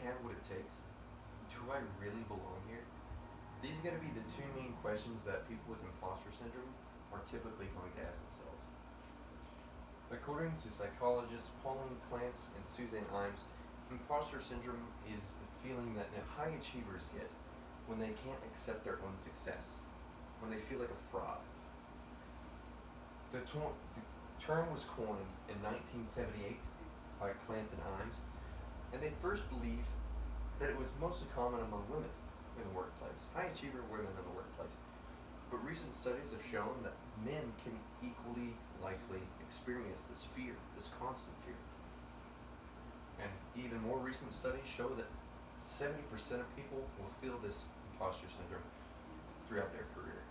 have what it takes? Do I really belong here? These are going to be the two main questions that people with imposter syndrome are typically going to ask themselves. According to psychologists Pauline Clance and Suzanne Imes, imposter syndrome is the feeling that the high achievers get when they can't accept their own success, when they feel like a fraud. The term was coined in 1978 by Clance and Imes, and they first believed that it was mostly common among women in the workplace, high achiever women in the workplace. But recent studies have shown that men can equally likely experience this fear, this constant fear. And even more recent studies show that 70% of people will feel this imposter syndrome throughout their career.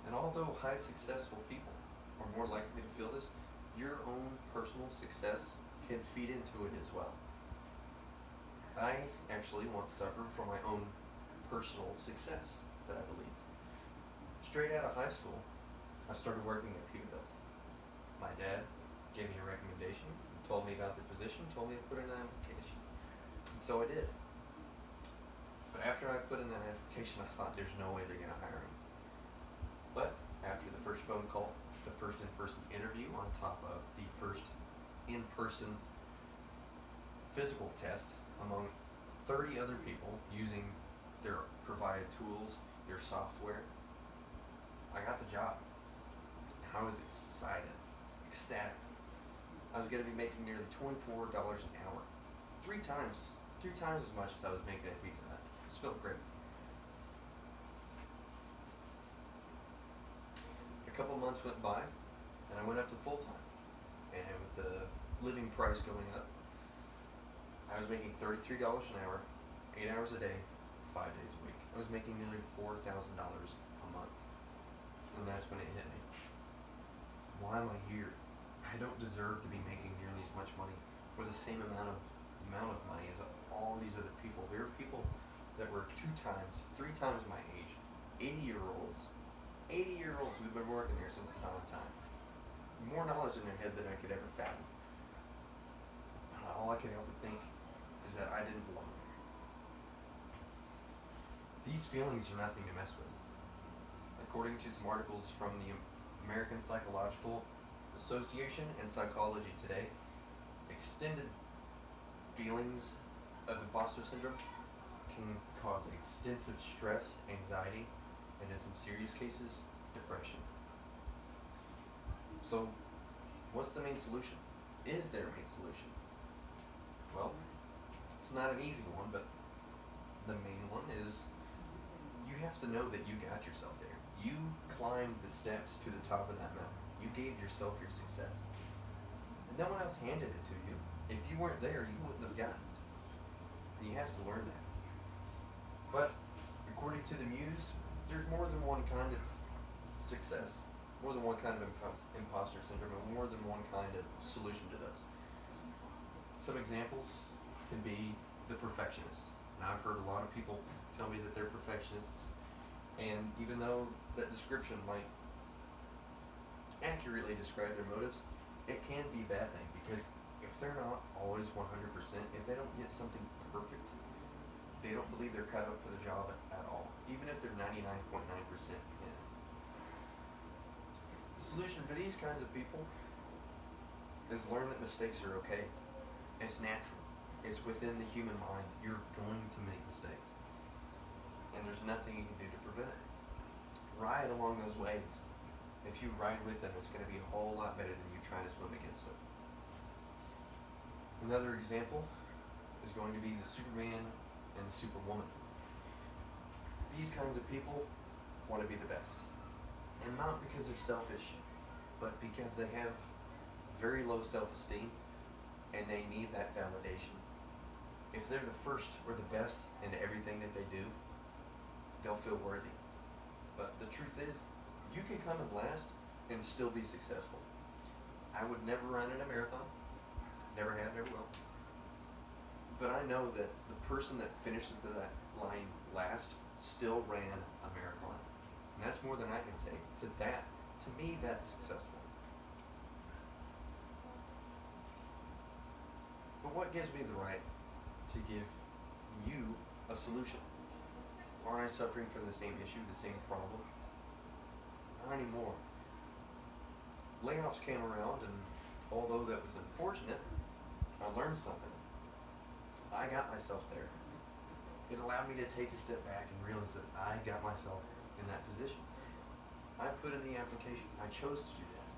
And although high successful people are more likely to feel this, your own personal success can feed into it as well. I actually once suffered from my own personal success that I believed. Straight out of high school, I started working at Peterbilt. My dad gave me a recommendation, told me about the position, told me to put in an application. And so I did. But after I put in that application, I thought there's no way they're going to hire me. But after the first phone call, the first in-person interview on top of the first in-person physical test among 30 other people using their provided tools, their software, I got the job. I was excited, ecstatic. I was going to be making nearly $24 an hour. Three times as much as I was making at Pizza Hut. This felt great. A couple months went by, and I went up to full-time. And with the living price going up, I was making $33 an hour, 8 hours a day, 5 days a week. I was making nearly $4,000 a month. And that's when it hit me. Why am I here? I don't deserve to be making nearly as much money or the same amount of money as all these other people. There are people that were 3 times my age, 80-year-olds who've been working there since the dawn of time. More knowledge in their head than I could ever fathom. And all I could ever think is that I didn't belong there. These feelings are nothing to mess with. According to some articles from the American Psychological Association and Psychology Today, extended feelings of imposter syndrome can cause extensive stress, anxiety, and in some serious cases, depression. So, what's the main solution? Is there a main solution? Well, it's not an easy one, but the main one is you have to know that you got yourself there. You climbed the steps to the top of that mountain. You gave yourself your success. And no one else handed it to you. If you weren't there, you wouldn't have gotten it. And you have to learn that. But according to the Muse, there's more than one kind of success, more than one kind of imposter syndrome, and more than one kind of solution to those. Some examples can be the perfectionist. Now, I've heard a lot of people tell me that they're perfectionists, and even though that description might accurately describe their motives, it can be a bad thing, because if they're not always 100%, if they don't get something perfect, they don't believe they're cut up for the job at all, even if they're 99.9% in. The solution for these kinds of people is learn that mistakes are okay. It's natural. It's within the human mind. You're going to make mistakes. And there's nothing you can do to prevent it. Ride along those waves. If you ride with them, it's going to be a whole lot better than you trying to swim against them. Another example is going to be the Superman and the Superwoman. These kinds of people want to be the best. And not because they're selfish, but because they have very low self-esteem and they need that validation. If they're the first or the best in everything that they do, they'll feel worthy. But the truth is, you can come in last and still be successful. I would never run in a marathon. Never have, never will. But I know that the person that finishes to that line last still ran a marathon. And that's more than I can say. To me, that's successful. But But what gives me the right to give you a solution? Aren't I suffering from the same issue, the same problem? Not anymore. Layoffs came around, and although that was unfortunate, I learned something. I got myself there. It allowed me to take a step back and realize that I got myself in that position. I put in the application. I chose to do that.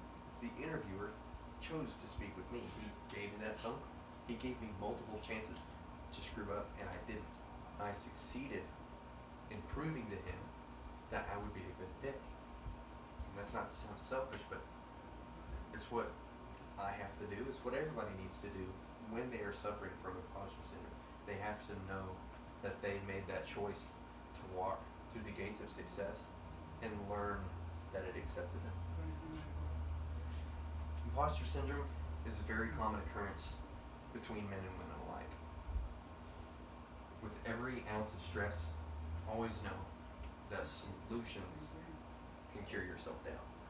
The interviewer chose to speak with me. He gave me that phone call. He gave me multiple chances to screw up, and I didn't. I succeeded in proving to him that I would be a good pick. And that's not to sound selfish, but it's what I have to do. It's what everybody needs to do when they are suffering from imposter syndrome. They have to know that they made that choice to walk through the gates of success and learn that it accepted them. Imposter syndrome is a very common occurrence between men and women alike. With every ounce of stress, always know that solutions can carry yourself down.